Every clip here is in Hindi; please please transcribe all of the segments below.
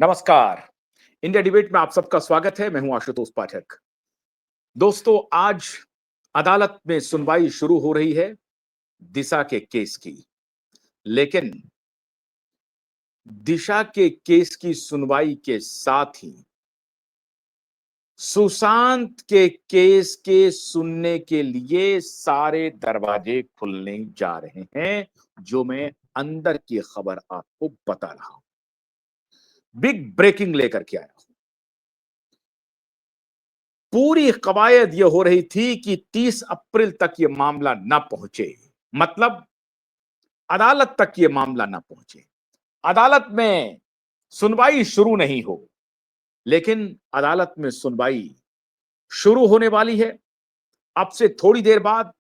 नमस्कार। इंडिया डिबेट में आप सबका स्वागत है। मैं हूं आशुतोष पाठक। दोस्तों, आज अदालत में सुनवाई शुरू हो रही है दिशा के केस की। लेकिन दिशा के केस की सुनवाई के साथ ही सुशांत के केस के सुनने के लिए सारे दरवाजे खुलने जा रहे हैं, जो मैं अंदर की खबर आपको बता रहा हूं। बिग ब्रेकिंग लेकर के आया हूं। पूरी कवायद यह हो रही थी कि 30 अप्रैल तक यह मामला न पहुंचे, मतलब अदालत तक यह मामला न पहुंचे, अदालत में सुनवाई शुरू नहीं हो। लेकिन अदालत में सुनवाई शुरू होने वाली है। अब से थोड़ी देर बाद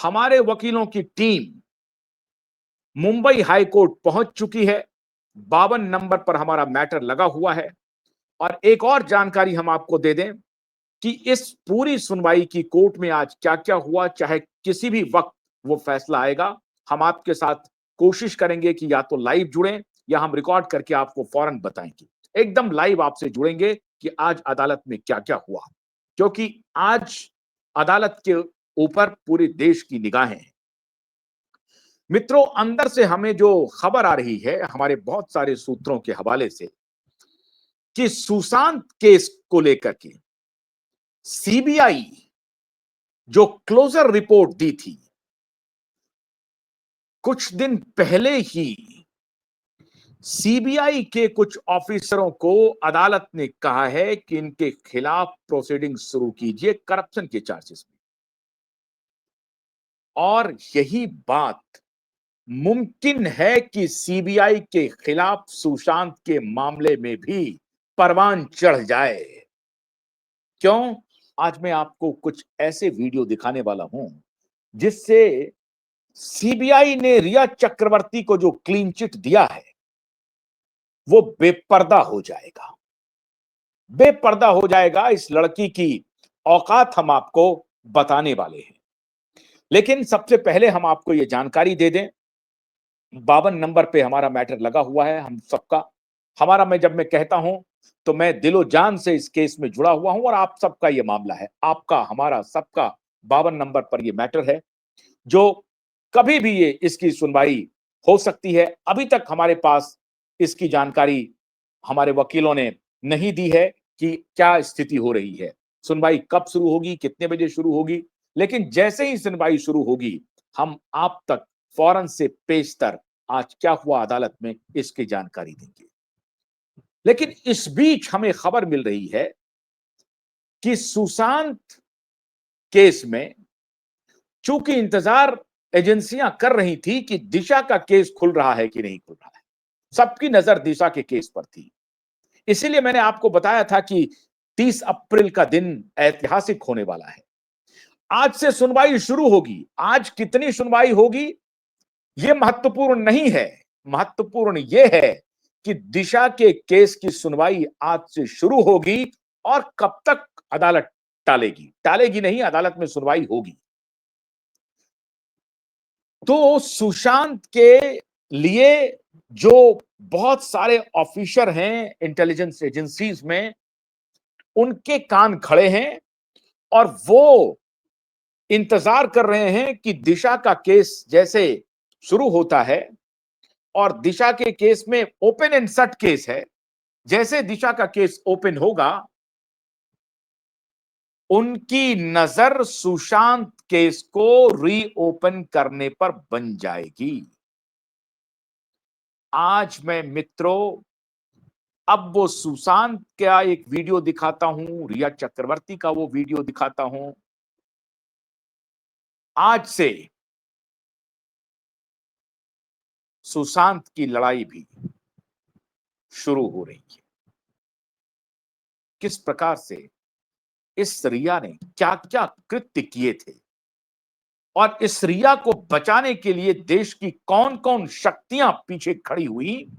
हमारे वकीलों की टीम मुंबई हाई कोर्ट पहुंच चुकी है। 52 नंबर पर हमारा मैटर लगा हुआ है। और एक और जानकारी हम आपको दे दें कि इस पूरी सुनवाई की कोर्ट में आज क्या-क्या हुआ, चाहे किसी भी वक्त वो फैसला आएगा, हम आपके साथ कोशिश करेंगे कि या तो लाइव जुड़ें या हम रिकॉर्ड करके आपको फौरन बताएंगे। एकदम लाइव आपसे जुड़ेंगे कि आज अदालत में क्या-क्या हुआ, क्योंकि आज अदालत के ऊपर पूरे देश की निगाहें हैं। मित्रों, अंदर से हमें जो खबर आ रही है हमारे बहुत सारे सूत्रों के हवाले से कि सुशांत केस को लेकर के सीबीआई जो क्लोजर रिपोर्ट दी थी, कुछ दिन पहले ही सीबीआई के कुछ ऑफिसरों को अदालत ने कहा है कि इनके खिलाफ प्रोसीडिंग शुरू कीजिए करप्शन के चार्जेस में। और यही बात मुमकिन है कि सीबीआई के खिलाफ सुशांत के मामले में भी परवान चढ़ जाए। क्यों? आज मैं आपको कुछ ऐसे वीडियो दिखाने वाला हूं जिससे सीबीआई ने रिया चक्रवर्ती को जो क्लीन चिट दिया है वो बेपर्दा हो जाएगा। बेपर्दा हो जाएगा। इस लड़की की औकात हम आपको बताने वाले हैं। लेकिन सबसे पहले हम आपको ये जानकारी दे दें, 52 नंबर पे हमारा मैटर लगा हुआ है हम सबका। हमारा, मैं जब मैं कहता हूं तो मैं दिलो जान से इस केस में जुड़ा हुआ हूं और आप सबका ये मामला है। आपका, हमारा, सबका 52 नंबर पर ये मैटर है, जो कभी भी ये इसकी सुनवाई हो सकती है। अभी तक हमारे पास इसकी जानकारी हमारे वकीलों ने नहीं दी है कि क्या स्थिति हो रही है, सुनवाई कब शुरू होगी, कितने बजे शुरू होगी। लेकिन जैसे ही सुनवाई शुरू होगी हम आप तक फौरन से पेशतर आज क्या हुआ अदालत में इसकी जानकारी देंगे। लेकिन इस बीच हमें खबर मिल रही है कि सुशांत केस में चूंकि इंतजार एजेंसियां कर रही थी कि दिशा का केस खुल रहा है कि नहीं खुल रहा है, सबकी नजर दिशा के केस पर थी। इसीलिए मैंने आपको बताया था कि 30 अप्रैल का दिन ऐतिहासिक होने वाला है। आज से सुनवाई शुरू होगी। आज कितनी सुनवाई होगी यह महत्वपूर्ण नहीं है। महत्वपूर्ण यह है कि दिशा के केस की सुनवाई आज से शुरू होगी और कब तक अदालत टालेगी। टालेगी नहीं, अदालत में सुनवाई होगी। तो सुशांत के लिए जो बहुत सारे ऑफिसर हैं इंटेलिजेंस एजेंसीज में, उनके कान खड़े हैं और वो इंतजार कर रहे हैं कि दिशा का केस जैसे शुरू होता है, और दिशा के केस में ओपन एंड शट केस है, जैसे दिशा का केस ओपन होगा उनकी नजर सुशांत केस को रीओपन करने पर बन जाएगी। आज मैं मित्रों अब वो सुशांत का एक वीडियो दिखाता हूं, रिया चक्रवर्ती का वो वीडियो दिखाता हूं। आज से सुशांत की लड़ाई भी शुरू हो रही है। किस प्रकार से इस रिया ने क्या क्या कृत्य किए थे और इस रिया को बचाने के लिए देश की कौन कौन शक्तियां पीछे खड़ी हुई,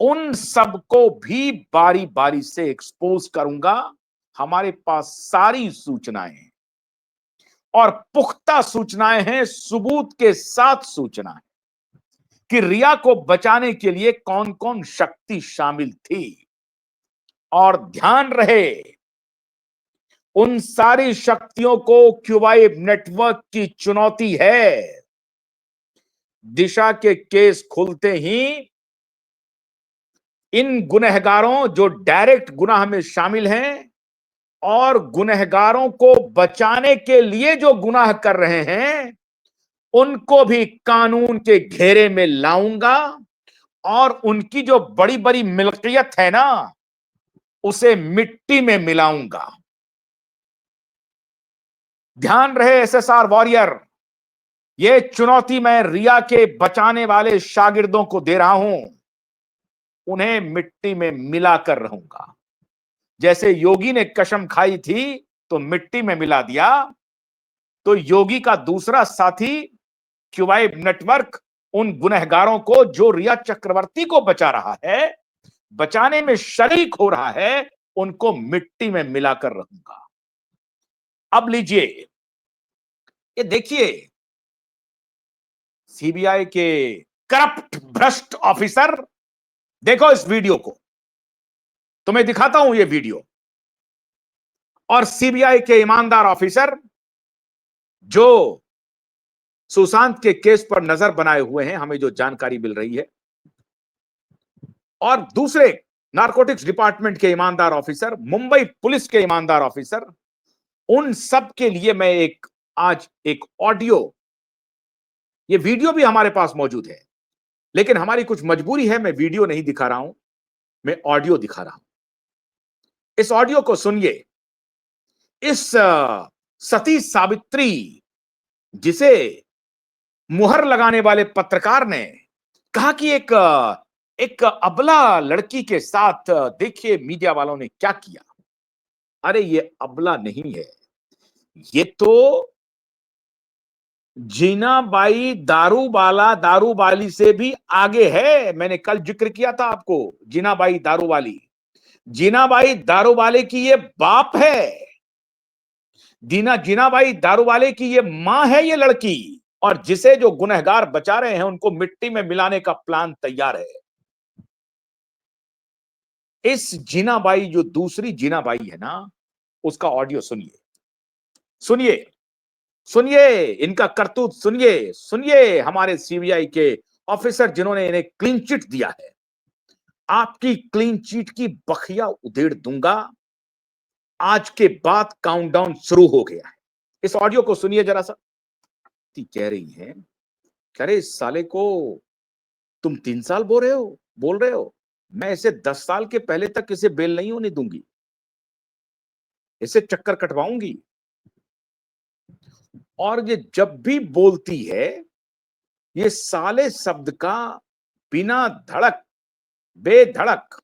उन सबको भी बारी बारी से एक्सपोज करूंगा। हमारे पास सारी सूचनाएं हैं और पुख्ता सूचनाएं हैं, सबूत के साथ सूचनाएं। कि रिया को बचाने के लिए कौन कौन शक्ति शामिल थी। और ध्यान रहे, उन सारी शक्तियों को क्यूबाई नेटवर्क की चुनौती है। दिशा के केस खुलते ही इन गुनहगारों जो डायरेक्ट गुनाह में शामिल हैं और गुनहगारों को बचाने के लिए जो गुनाह कर रहे हैं, उनको भी कानून के घेरे में लाऊंगा और उनकी जो बड़ी बड़ी मिल्कियत है ना, उसे मिट्टी में मिलाऊंगा। ध्यान रहे एसएसआर वॉरियर, ये चुनौती मैं रिया के बचाने वाले शागिर्दों को दे रहा हूं। उन्हें मिट्टी में मिलाकर रहूंगा। जैसे योगी ने कसम खाई थी तो मिट्टी में मिला दिया, तो योगी का दूसरा साथी क्यूबाई नेटवर्क उन गुनहगारों को जो रिया चक्रवर्ती को बचा रहा है, बचाने में शरीक हो रहा है, उनको मिट्टी में मिलाकर रहूंगा। अब लीजिए, ये देखिए, सीबीआई के करप्ट भ्रष्ट ऑफिसर, देखो इस वीडियो को, तुम्हें दिखाता हूं ये वीडियो। और सीबीआई के ईमानदार ऑफिसर जो सुशांत के केस पर नजर बनाए हुए हैं, हमें जो जानकारी मिल रही है, और दूसरे नारकोटिक्स डिपार्टमेंट के ईमानदार ऑफिसर, मुंबई पुलिस के ईमानदार ऑफिसर, उन सब के लिए मैं आज एक ऑडियो, ये वीडियो भी हमारे पास मौजूद है, लेकिन हमारी कुछ मजबूरी है, मैं वीडियो नहीं दिखा रहा हूं, मैं ऑडियो दिखा रहा हूं। इस ऑडियो को सुनिए। इस सती सावित्री, जिसे मुहर लगाने वाले पत्रकार ने कहा कि एक अबला लड़की के साथ देखिए मीडिया वालों ने क्या किया। अरे ये अबला नहीं है, ये तो जीनाबाई दारूबाली से भी आगे है। मैंने कल जिक्र किया था आपको, जीनाबाई दारूबाली की ये बाप है। जीनाबाई दारूबाली की ये मां है ये लड़की, और जिसे जो गुनहगार बचा रहे हैं उनको मिट्टी में मिलाने का प्लान तैयार है। इस जीनाबाई, जो दूसरी जीनाबाई है ना, उसका ऑडियो सुनिए, सुनिए, सुनिए, इनका करतूत सुनिए, सुनिए। हमारे सीबीआई के ऑफिसर जिन्होंने इन्हें क्लीन चिट दिया है, आपकी क्लीन चिट की बखिया उधेड़ दूंगा। आज के बाद काउंटडाउन शुरू हो गया है। इस ऑडियो को सुनिए जरा सा। कह रही है, अरे इस साले को तुम 3 साल बोल रहे हो, मैं इसे 10 साल के पहले तक इसे बेल नहीं होने दूंगी, इसे चक्कर कटवाऊंगी। और ये जब भी बोलती है, ये साले शब्द का बिना धड़क, बेधड़क,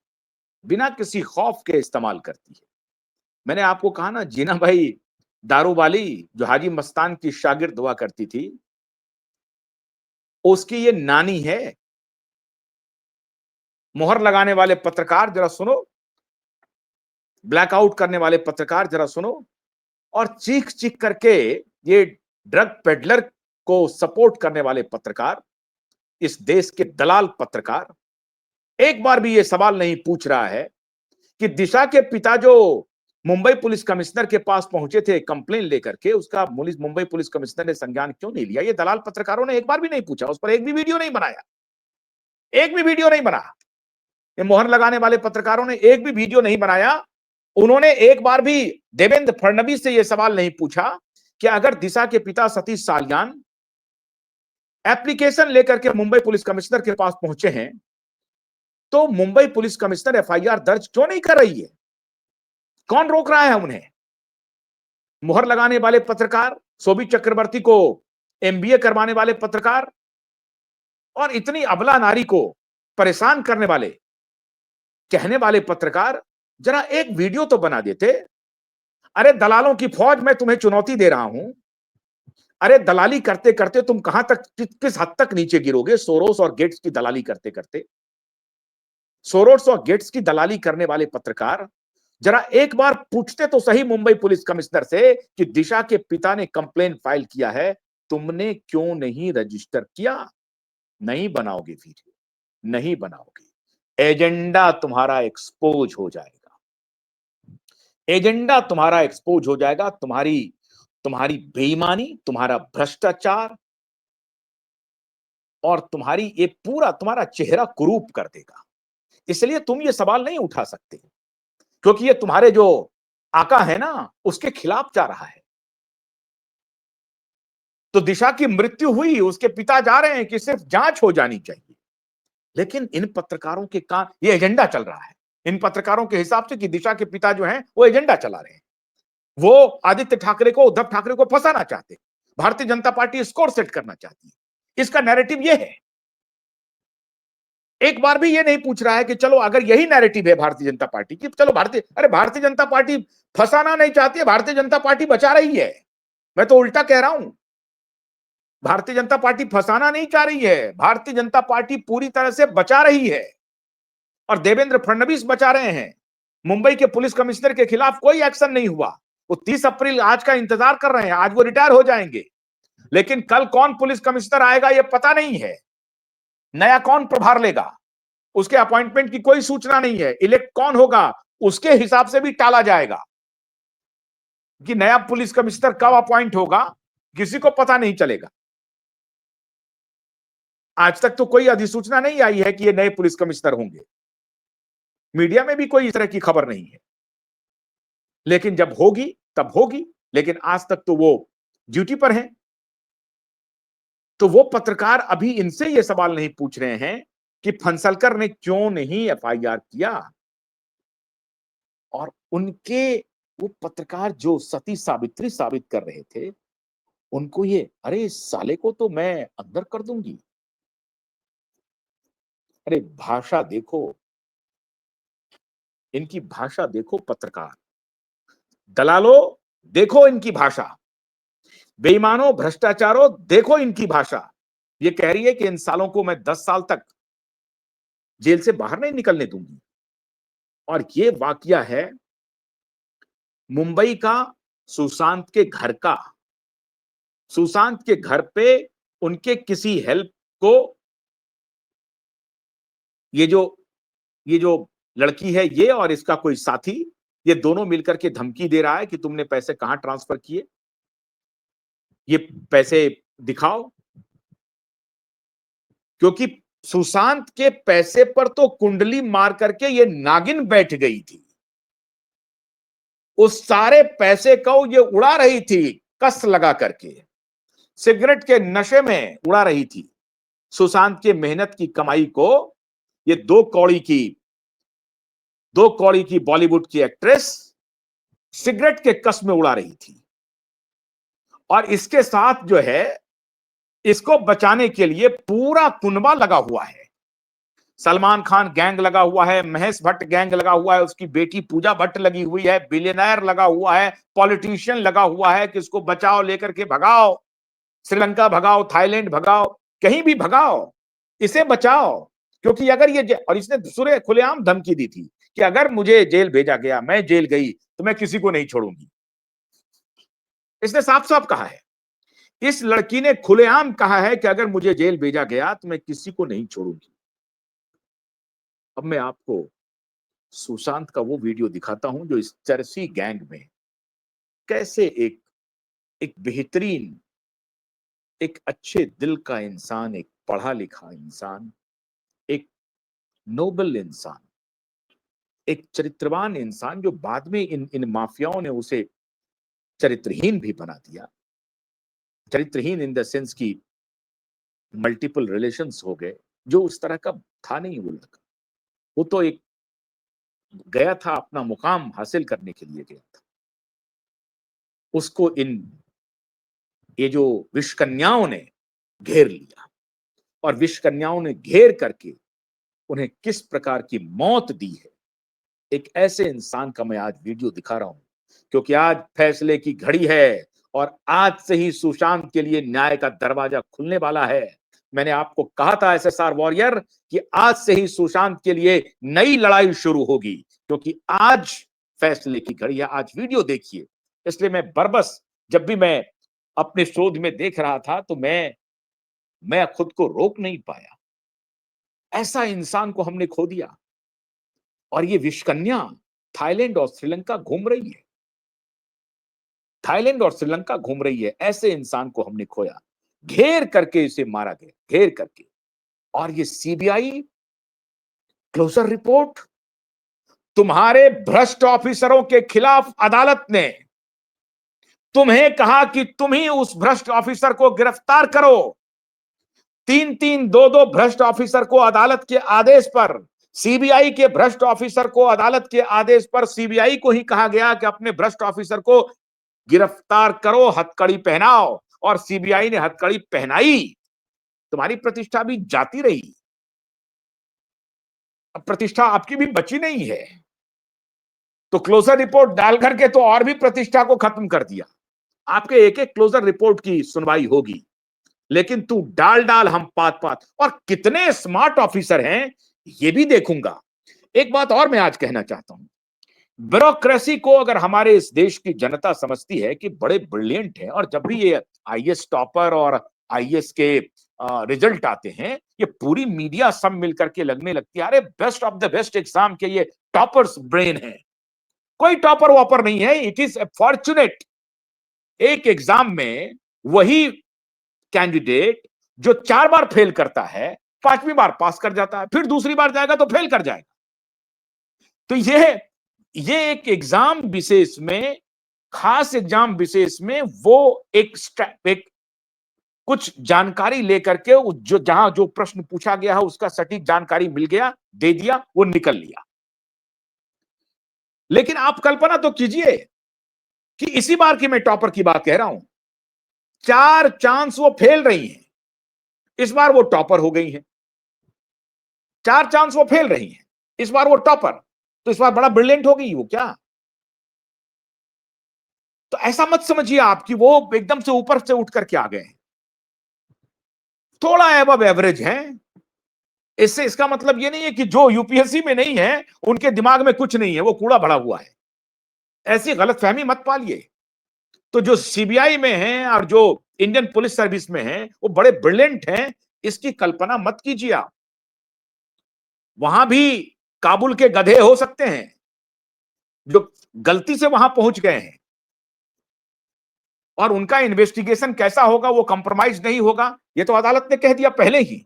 बिना किसी खौफ के इस्तेमाल करती है। मैंने आपको कहा ना, जीनाबाई दारूबाली जो हाजी मस्तान की शागिर्द हुआ करती थी, उसकी ये नानी है। मुहर लगाने वाले पत्रकार जरा सुनो, ब्लैकआउट करने वाले पत्रकार जरा सुनो, और चीख चीख करके ये ड्रग पेडलर को सपोर्ट करने वाले पत्रकार, इस देश के दलाल पत्रकार, एक बार भी ये सवाल नहीं पूछ रहा है कि दिशा के पिता जो मुंबई पुलिस कमिश्नर के पास पहुंचे थे कंप्लेन लेकर के, उसका मुंबई पुलिस कमिश्नर ने संज्ञान क्यों नहीं लिया। ये दलाल पत्रकारों ने एक बार भी नहीं पूछा, उस पर एक भी वीडियो नहीं बनाया, एक भी वीडियो नहीं बना। ये मोहर लगाने वाले पत्रकारों ने एक भी वीडियो नहीं बनाया। उन्होंने एक बार भी देवेंद्र फडणवीस से यह सवाल नहीं पूछा कि अगर दिशा के पिता सतीश सालियान एप्लीकेशन लेकर के मुंबई पुलिस कमिश्नर के पास पहुंचे हैं, तो मुंबई पुलिस कमिश्नर एफआईआर दर्ज क्यों नहीं कर रही है, कौन रोक रहा है उन्हें। मुहर लगाने वाले पत्रकार, शोभित चक्रवर्ती को एमबीए करवाने वाले पत्रकार, और इतनी अबला नारी को परेशान करने वाले, कहने वाले पत्रकार जरा एक वीडियो तो बना देते। अरे दलालों की फौज, मैं तुम्हें चुनौती दे रहा हूं। अरे दलाली करते करते तुम कहां तक, किस हद तक नीचे गिरोगे। सोरोस और गेट्स की दलाली करते करते, सोरोस और गेट्स की दलाली करने वाले पत्रकार जरा एक बार पूछते तो सही मुंबई पुलिस कमिश्नर से कि दिशा के पिता ने कंप्लेन फाइल किया है, तुमने क्यों नहीं रजिस्टर किया। नहीं बनाओगे वीडियो, नहीं बनाओगे। एजेंडा तुम्हारा एक्सपोज हो जाएगा, एजेंडा तुम्हारा एक्सपोज हो जाएगा। तुम्हारी तुम्हारी बेईमानी, तुम्हारा भ्रष्टाचार और तुम्हारी ये पूरा तुम्हारा चेहरा कुरूप कर देगा। इसलिए तुम ये सवाल नहीं उठा सकते, क्योंकि ये तुम्हारे जो आका है ना, उसके खिलाफ जा रहा है। तो दिशा की मृत्यु हुई, उसके पिता जा रहे हैं कि सिर्फ जांच हो जानी चाहिए। लेकिन इन पत्रकारों के काम, ये एजेंडा चल रहा है इन पत्रकारों के हिसाब से कि दिशा के पिता जो हैं वो एजेंडा चला रहे हैं। वो आदित्य ठाकरे को, उद्धव ठाकरे को फंसाना चाहते हैं। Bharatiya Janata party score set करना चाहती है। इसका नैरेटिव ये है। एक बार भी ये नहीं पूछ रहा है कि चलो अगर यही नैरेटिव है भारतीय जनता पार्टी की, चलो भारतीय जनता पार्टी फंसाना नहीं चाहती है, भारतीय जनता पार्टी बचा रही है। मैं तो उल्टा कह रहा हूं, भारतीय जनता पार्टी फंसाना नहीं चाह रही है, भारतीय जनता पार्टी पूरी तरह से बचा रही है। और देवेंद्र फडणवीस बचा रहे हैं। मुंबई के पुलिस कमिश्नर के खिलाफ कोई एक्शन नहीं हुआ। वो 30 अप्रैल आज का इंतजार कर रहे हैं, आज वो रिटायर हो जाएंगे। लेकिन कल कौन पुलिस कमिश्नर आएगा ये पता नहीं है, नया कौन प्रभार लेगा, उसके अपॉइंटमेंट की कोई सूचना नहीं है। इलेक्ट कौन होगा उसके हिसाब से भी टाला जाएगा कि नया पुलिस कमिश्नर कब अपॉइंट होगा, किसी को पता नहीं चलेगा। आज तक तो कोई अधिसूचना नहीं आई है कि ये नए पुलिस कमिश्नर होंगे। मीडिया में भी कोई इस तरह की खबर नहीं है। लेकिन जब होगी तब होगी। लेकिन आज तक तो वो ड्यूटी पर हैं। तो वो पत्रकार अभी इनसे ये सवाल नहीं पूछ रहे हैं कि फंसलकर ने क्यों नहीं एफआईआर किया। और उनके वो पत्रकार जो सती सावित्री साबित कर रहे थे, उनको ये, अरे इस साले को तो मैं अंदर कर दूंगी। अरे भाषा देखो, इनकी भाषा देखो पत्रकार, दलालों देखो इनकी भाषा, बेईमानों भ्रष्टाचारों देखो इनकी भाषा। ये कह रही है कि इन सालों को मैं 10 साल तक जेल से बाहर नहीं निकलने दूंगी। और ये वाकया है मुंबई का, सुशांत के घर का। सुशांत के घर पे उनके किसी हेल्प को ये जो लड़की है ये और इसका कोई साथी, ये दोनों मिलकर के धमकी दे रहा है कि तुमने पैसे कहां ट्रांसफर किए, ये पैसे दिखाओ। क्योंकि सुशांत के पैसे पर तो कुंडली मार करके ये नागिन बैठ गई थी। उस सारे पैसे को ये उड़ा रही थी कस लगा करके, सिगरेट के नशे में उड़ा रही थी। सुशांत के मेहनत की कमाई को ये दो कौड़ी की बॉलीवुड की एक्ट्रेस सिगरेट के कस में उड़ा रही थी। और इसके साथ जो है, इसको बचाने के लिए पूरा कुनबा लगा हुआ है। सलमान खान गैंग लगा हुआ है, महेश भट्ट गैंग लगा हुआ है, उसकी बेटी पूजा भट्ट लगी हुई है, बिलियनर लगा हुआ है, पॉलिटिशियन लगा हुआ है कि इसको बचाओ, लेकर के भगाओ, श्रीलंका भगाओ, थाईलैंड भगाओ, कहीं भी भगाओ, इसे बचाओ। क्योंकि अगर ये, और इसने सुरे खुलेआम धमकी दी थी कि अगर मुझे जेल भेजा गया, मैं जेल गई तो मैं किसी को नहीं छोड़ूंगी। इसने साफ साफ कहा है, इस लड़की ने खुलेआम कहा है कि अगर मुझे जेल भेजा गया तो मैं किसी को नहीं छोड़ूंगी। अब मैं आपको सुशांत का वो वीडियो दिखाता हूं जो इस चरसी गैंग में कैसे एक एक बेहतरीन, एक अच्छे दिल का इंसान, एक पढ़ा लिखा इंसान, एक नोबल इंसान, एक चरित्रवान इंसान, जो बाद में इन इन माफियाओं ने उसे चरित्रहीन भी बना दिया। चरित्रहीन इन द सेंस की मल्टीपल रिलेशंस हो गए, जो उस तरह का था नहीं वो लड़का। वो तो एक गया था, अपना मुकाम हासिल करने के लिए गया था। उसको ये जो विषकन्याओं ने घेर लिया, और विषकन्याओं ने घेर करके उन्हें किस प्रकार की मौत दी है, एक ऐसे इंसान का मैं आज वीडियो दिखा रहा हूं। क्योंकि आज फैसले की घड़ी है और आज से ही सुशांत के लिए न्याय का दरवाजा खुलने वाला है। मैंने आपको कहा था एसएसआर वॉरियर कि आज से ही सुशांत के लिए नई लड़ाई शुरू होगी, क्योंकि आज फैसले की घड़ी है। आज वीडियो देखिए। इसलिए मैं बरबस, जब भी मैं अपने शोध में देख रहा था तो मैं मैं खुद को रोक नहीं पाया। ऐसा इंसान को हमने खो दिया। और ये विषकन्या थाईलैंड और श्रीलंका घूम रही है। थाईलैंड और श्रीलंका घूम रही है। ऐसे इंसान को हमने खोया। घेर करके इसे मारा गया, घेर करके। और ये सीबीआई क्लोजर रिपोर्ट, तुम्हारे भ्रष्ट ऑफिसरों के खिलाफ अदालत ने तुम्हें कहा कि तुम ही उस भ्रष्ट ऑफिसर को गिरफ्तार करो। 3-3, 2-2 भ्रष्ट ऑफिसर को अदालत के आदेश पर, सीबीआई के भ्रष्ट ऑफिसर को अदालत के आदेश पर सीबीआई को ही कहा गया कि अपने भ्रष्ट ऑफिसर को गिरफ्तार करो, हथकड़ी पहनाओ। और सीबीआई ने हथकड़ी पहनाई। तुम्हारी प्रतिष्ठा भी जाती रही। अब प्रतिष्ठा आपकी भी बची नहीं है। तो क्लोजर रिपोर्ट डाल करके तो और भी प्रतिष्ठा को खत्म कर दिया। आपके एक एक क्लोजर रिपोर्ट की सुनवाई होगी, लेकिन तू डाल डाल हम पात पात। और कितने स्मार्ट ऑफिसर हैं ये भी देखूंगा। एक बात और मैं आज कहना चाहता हूं, ब्यूरोक्रेसी को अगर हमारे इस देश की जनता समझती है कि बड़े ब्रिलियंट हैं, और जब भी ये आईएएस टॉपर और आईएएस के रिजल्ट आते हैं, ये पूरी मीडिया सब मिलकर के लगने लगती है अरे best of the best exam के ये टॉपर्स ब्रेन है। कोई टॉपर वॉपर नहीं है, इट इज फॉर्चुनेट। एक एग्जाम में वही कैंडिडेट जो 4 बार फेल करता है, 5वीं बार पास कर जाता है, फिर दूसरी बार जाएगा तो फेल कर जाएगा। तो ये एक एग्जाम विशेष में, खास एग्जाम विशेष में वो एक कुछ जानकारी लेकर के जो जहां जो प्रश्न पूछा गया है उसका सटीक जानकारी मिल गया, दे दिया, वो निकल लिया। लेकिन आप कल्पना तो कीजिए कि इसी बार की मैं टॉपर की बात कह रहा हूं, 4 चांस वो फेल रही हैं, इस बार वो टॉपर हो गई हैं। 4 चांस वो फेल रही हैं, इस बार वो टॉपर। तो इस बार बड़ा ब्रिलियंट हो गई वो क्या? तो ऐसा मत समझिए आप कि वो एकदम से ऊपर से उठ करके आ गए हैं। थोड़ा एबव एवरेज है। इससे इसका मतलब ये नहीं है कि जो यूपीएससी में नहीं है उनके दिमाग में कुछ नहीं है, वो कूड़ा भरा हुआ है। ऐसी गलतफहमी मत पालिए। तो जो सीबीआई में हैं और जो इंडियन पुलिस सर्विस में हैं वो बड़े ब्रिलियंट हैं, इसकी कल्पना मत कीजिए आप। वहां भी काबुल के गधे हो सकते हैं जो गलती से वहां पहुंच गए हैं, और उनका इन्वेस्टिगेशन कैसा होगा, वो कंप्रोमाइज नहीं होगा, ये तो अदालत ने कह दिया पहले ही।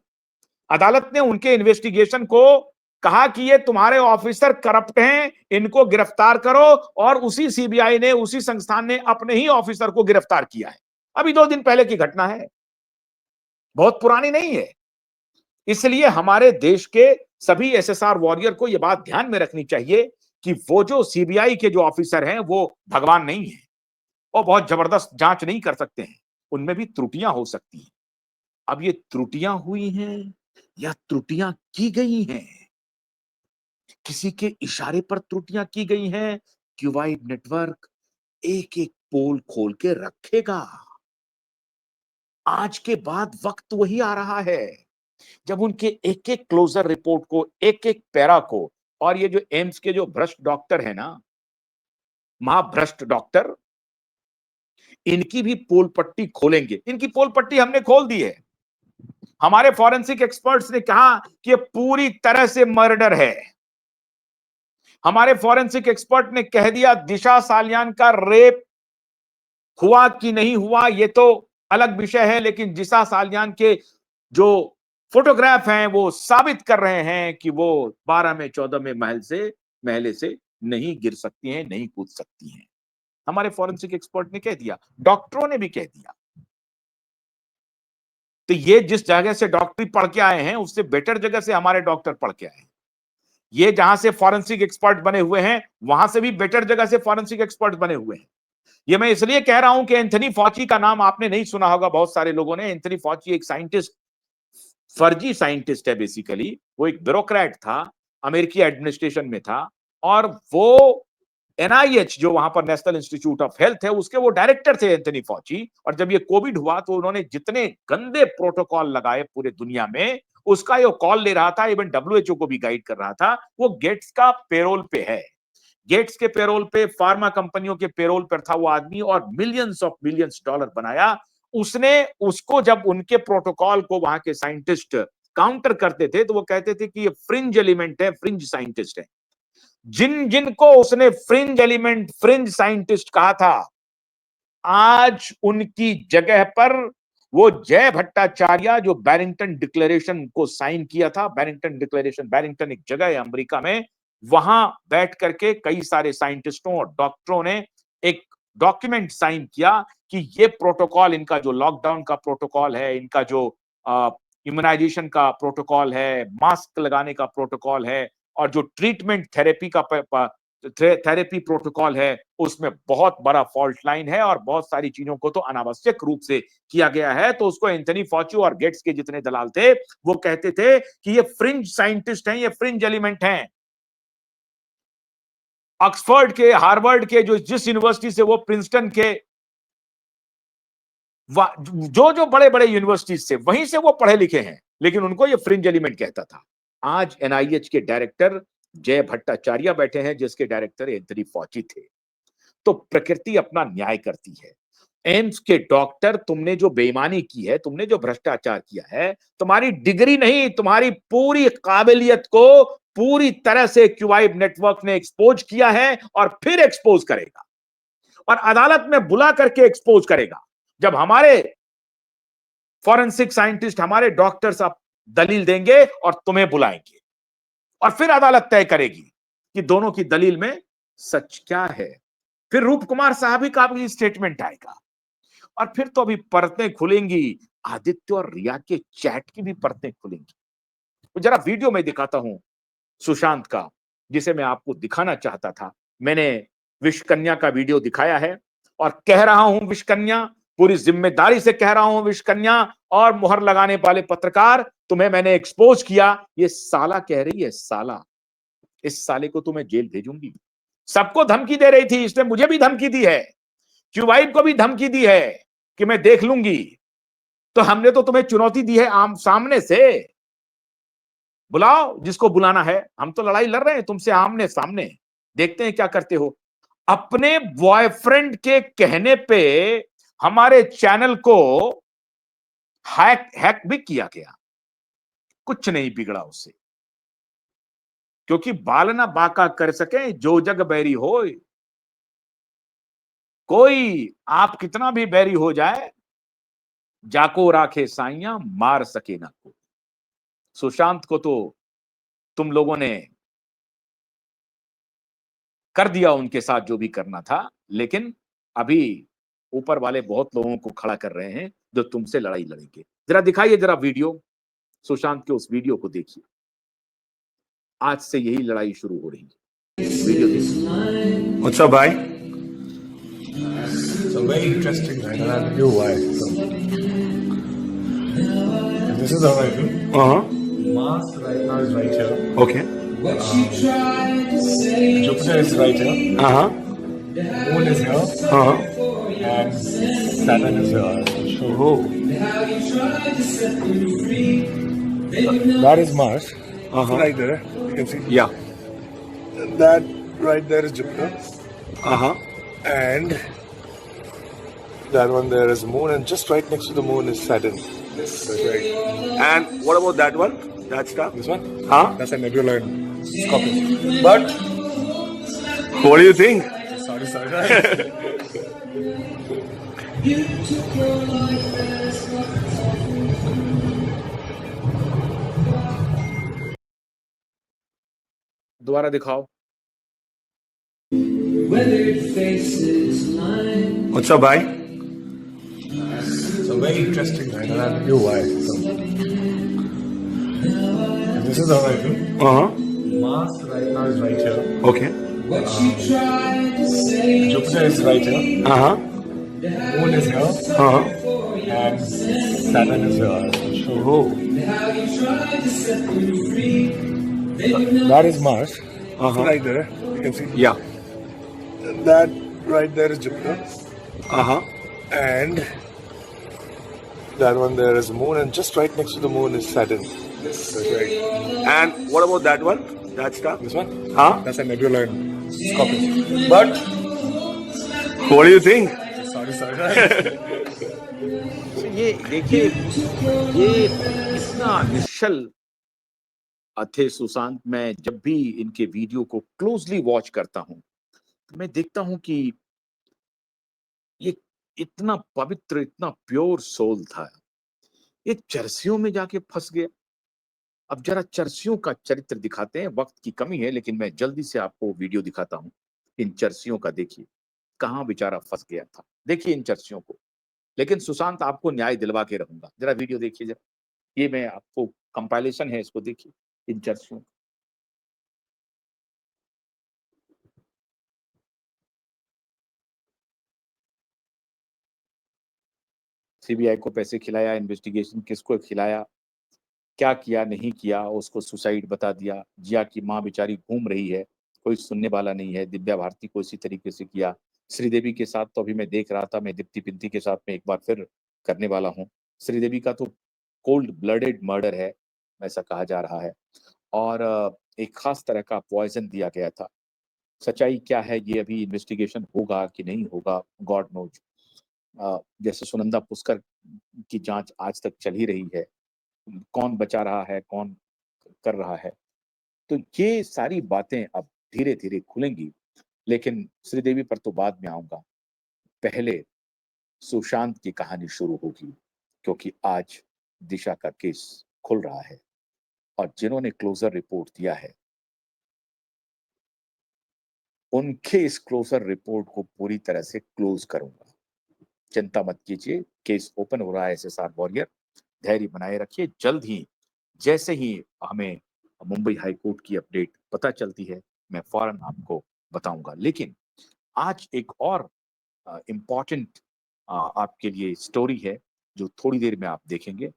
अदालत ने उनके इन्वेस्टिगेशन को कहा कि ये तुम्हारे ऑफिसर करप्ट हैं, इनको गिरफ्तार करो। और उसी सीबीआई ने, उसी संस्थान ने अपने ही ऑफिसर को गिरफ्तार किया है। अभी 2 दिन पहले की घटना है, बहुत पुरानी नहीं है। इसलिए हमारे देश के सभी एसएसआर वॉरियर को यह बात ध्यान में रखनी चाहिए कि वो जो सीबीआई के जो ऑफिसर हैं वो भगवान नहीं है, और बहुत जबरदस्त जांच नहीं कर सकते हैं, उनमें भी त्रुटियां हो सकती हैं। अब ये त्रुटियां हुई हैं या त्रुटियां की गई हैं, किसी के इशारे पर त्रुटियां की गई हैं, क्यूबाइड नेटवर्क एक एक पोल खोल के रखेगा। आज के बाद वक्त वही आ रहा है जब उनके एक एक क्लोजर रिपोर्ट को, एक एक पैरा को, और ये जो एम्स के जो भ्रष्ट डॉक्टर है ना, महाभ्रष्ट डॉक्टर, इनकी भी पोल पट्टी खोलेंगे। इनकी पोल पट्टी हमने खोल दी है। हमारे फॉरेंसिक एक्सपर्ट्स ने कहा कि ये पूरी तरह से मर्डर है। हमारे फॉरेंसिक एक्सपर्ट ने कह दिया दिशा सालियान का रेप हुआ कि नहीं हुआ ये तो अलग विषय है, लेकिन दिशा सालियान के जो फोटोग्राफ हैं वो साबित कर रहे हैं कि वो 12 में 14 में महले से नहीं गिर सकती हैं, नहीं कूद सकती हैं। हमारे फॉरेंसिक एक्सपर्ट ने कह दिया, डॉक्टरों ने भी कह दिया। तो ये जिस जगह से डॉक्टरी पढ़ के आए हैं उससे बेटर जगह से हमारे डॉक्टर पढ़ के आए हैं। ये जहां से फॉरेंसिक एक्सपर्ट बने हुए हैं वहां से भी बेटर जगह से फॉरेंसिक एक्सपर्ट बने हुए हैं। ये मैं इसलिए कह रहा हूं कि एंथनी फॉची का नाम आपने नहीं सुना होगा बहुत सारे लोगों ने। एंथनी फॉची एक साइंटिस्ट, फर्जी साइंटिस्ट है बेसिकली। वो एक ब्यूरोक्रेट था, अमेरिकी एडमिनिस्ट्रेशन में था, और वो एनआईएच जो वहां पर नेशनल इंस्टीट्यूट ऑफ हेल्थ है उसके वो डायरेक्टर थे एंथनी फॉची। और जब ये कोविड हुआ तो उन्होंने जितने गंदे प्रोटोकॉल लगाए पूरे दुनिया में, उसका ये कॉल ले रहा था, इवन डब्ल्यूएचओ को भी गाइड कर रहा था। वो गेट्स का पेरोल पे है। गेट्स के पेरोल पे, फार्मा कंपनियों के पेरोल पर था वो आदमी, और मिलियंस ऑफ मिलियंस डॉलर बनाया। उसको जब उनके प्रोटोकॉल को वहां के साइंटिस्ट काउंटर करते थे तो वो कहते थे कि ये फ्रिंज एलिमेंट है, फ्रिंज साइंटिस्ट है। जिन जिनको उसने फ्रिंज एलिमेंट, फ्रिंज साइंटिस्ट कहा था, आज उनकी जगह पर वो जय भट्टाचार्य जो बैरिंगटन डिक्लेरेशन को साइन किया था, बैरिंगटन डिक्लेरेशन, बैरिंगटन एक जगह है अमेरिका में, वहां बैठ करके कई सारे साइंटिस्टों और डॉक्टरों ने एक डॉक्यूमेंट साइन किया कि ये प्रोटोकॉल, इनका जो लॉकडाउन का प्रोटोकॉल है, इनका जो इम्यूनाइजेशन का प्रोटोकॉल है, मास्क लगाने का प्रोटोकॉल है, और जो ट्रीटमेंट थेरेपी प्रोटोकॉल है, उसमें बहुत बड़ा फॉल्ट लाइन है और बहुत सारी चीजों को तो अनावश्यक रूप से किया गया है। तो उसको एंथनी फॉची और गेट्स के जितने दलाल थे वो कहते थे कि ये फ्रिंज साइंटिस्ट हैं, ये फ्रिंज एलिमेंट हैं। ऑक्सफोर्ड के, हार्वर्ड के, जो जिस यूनिवर्सिटी से वो, प्रिंसटन के, जो बड़े बड़े यूनिवर्सिटीज से, वहीं से वो पढ़े लिखे हैं, लेकिन उनको ये फ्रिंज एलिमेंट कहता था। आज एनआईएच के डायरेक्टर जय भट्टाचार्य बैठे हैं, जिसके डायरेक्टर एंथनी फॉची थे। तो प्रकृति अपना न्याय करती है। एम्स के डॉक्टर, तुमने जो बेईमानी की है, तुमने जो भ्रष्टाचार किया है, तुम्हारी डिग्री नहीं, तुम्हारी पूरी काबिलियत को पूरी तरह से क्यूआईब नेटवर्क ने एक्सपोज किया है और फिर एक्सपोज करेगा और अदालत में बुला करके एक्सपोज करेगा। जब हमारे फॉरेंसिक साइंटिस्ट, हमारे डॉक्टर्स आप दलील देंगे और तुम्हें बुलाएंगे और फिर अदालत तय करेगी कि दोनों की दलील में सच क्या है। फिर रूप कुमार साहब का भी स्टेटमेंट आएगा और फिर तो अभी परतें खुलेंगी, आदित्य और रिया के चैट की भी परतें खुलेंगी। तो जरा वीडियो में दिखाता हूं सुशांत का, जिसे मैं आपको दिखाना चाहता था। मैंने विश्वकन्या का वीडियो दिखाया है और कह रहा हूं, विश्वकन्या, पूरी जिम्मेदारी से कह रहा हूं, विश्वकन्या और मुहर लगाने वाले पत्रकार, तुम्हें मैंने एक्सपोज किया। ये साला कह रही है, साला, इस साले को तो मैं जेल भेजूंगी। सबको धमकी दे रही थी, इसने मुझे भी धमकी दी है, क्यूबाइब को भी धमकी दी है कि मैं देख लूंगी। तो हमने तो तुम्हें चुनौती दी है आम सामने से, बुलाओ जिसको बुलाना है। हम तो लड़ाई लड़ रहे हैं तुमसे आमने सामने, देखते हैं क्या करते हो। अपने बॉयफ्रेंड के कहने पे हमारे चैनल को हैक भी किया गया, कुछ नहीं बिगड़ा उससे, क्योंकि बाल ना बाका कर सके जो जग बैरी होए। कोई आप कितना भी बैरी हो जाए, जाको राखे साइया मार सके ना कोई। सुशांत को तो तुम लोगों ने कर दिया उनके साथ जो भी करना था, लेकिन अभी ऊपर वाले बहुत लोगों को खड़ा कर रहे हैं जो तुमसे लड़ाई लड़ेंगे। जरा दिखाइए, जरा वीडियो, सुशांत के उस वीडियो को देखिए। आज से यही लड़ाई शुरू हो रही है। वीडियो देखिए। What's up, bhai? So very interesting, right? And I'll tell you why. So, this is how I feel. Mars right now is right here. Okay. Jupiter is right here. Moon is here. And Saturn is here. Oh. That is Mars. Right there. You can see. Yeah. That right there is Jupiter. And that one there is Moon, and just right next to the Moon is Saturn. That's right. And what about that one? That star? This one? Huh? That's a nebula in Scorpio. But What do you think? sorry. दोबारा दिखाओ। What's up, bhai? So very interesting, right? And I'll tell you why. So, this is how I feel. Mars right now is right here. Okay. Jupiter is right here. Moon is here. And Saturn is here. Oh. That is Mars. Right there. You can see. Yeah. That right there is Jupiter. And that one there is Moon, and just right next to the Moon is Saturn. That's right. And what about that one? That star? This one? Huh? That's a nebula in Scorpio. But What do you think? sorry. ये देखिए, ये इतना निश्चल थे सुशांत। मैं जब भी इनके वीडियो को क्लोजली वॉच करता हूँ, तो मैं देखता हूँ कि ये इतना पवित्र, इतना प्योर सोल था। ये चर्सियों में जाके फँस गया। अब ज़रा चर्सियों का चरित्र दिखाते हैं, वक़्त की कमी है लेकिन मैं जल्दी से आपको वीडियो दिखाता हूँ। इन चर्सियों का देखिए, कहाँ बेचारा फँस गया था। देखिए इन चर्सियों को। लेकिन सुशांत आपको न्याय दिलवा के रहूँगा। ज़रा वीडियो देखिए ज़रा। ये मैं आपको कंपाइलेशन है, इसको देखिए, इन चर्सियों का। सीबीआई को पैसे खिलाया, इन्वेस्टिगेशन किसको खिलाया, क्या किया, नहीं किया, उसको सुसाइड बता दिया। जिया की माँ बेचारी घूम रही है, कोई सुनने वाला नहीं है। दिव्या भारती को इसी तरीके से किया। श्रीदेवी के साथ तो अभी मैं देख रहा था, मैं दीप्ति पिंती के साथ में एक बार फिर करने वाला हूँ। श्रीदेवी का तो कोल्ड ब्लडेड मर्डर है, ऐसा कहा जा रहा है। और एक खास तरह का पॉइज़न दिया गया था। सच्चाई क्या है ये अभी इन्वेस्टिगेशन होगा कि नहीं होगा, गॉड नोज़। जैसे सुनंदा पुष्कर की जाँच आज तक चल ही रही है। कौन बचा रहा है, कौन कर रहा है। तो ये सारी बातें अब धीरे-धीरे खुलेंगी, लेकिन श्रीदेवी पर तो बाद में आऊँगा। पहले सुशांत की कहानी शुरू होगी, क्योंकि आज दिशा का केस खुल रहा है और जिन्होंने क्लोज़र रिपोर्ट दिया है, उनके इस क्लोज़र रिपोर्ट को पूरी तरह से क्लोज़ करूँगा। चिंता मत कीजिए, केस ओपन हो रहा है एसएसआर वॉरियर, धैर्य बनाए रखिए। जल्द ही, जैसे ही हमें मुंबई हाई कोर्ट की अपडेट पता चलती है, मैं फ़ौरन आपको बताऊँगा। लेकिन आज एक और इम्पोर्टेंट आपके लिए स्टोरी है, जो थोड़ी देर में आप देखेंगे।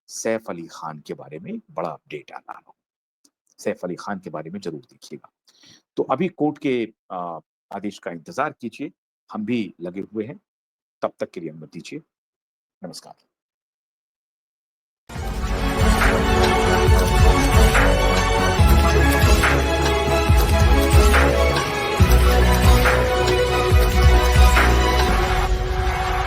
सैफ अली खान के बारे में एक बड़ा अपडेट आ रहा है। सैफ अली खान के बारे में ज़रूर देखिएगा। तो अभी कोर्ट के आदेश का इंतज़ार कीजिए, हम भी लगे हुए हैं। तब तक के लिए अनुमति दीजिए। नमस्कार।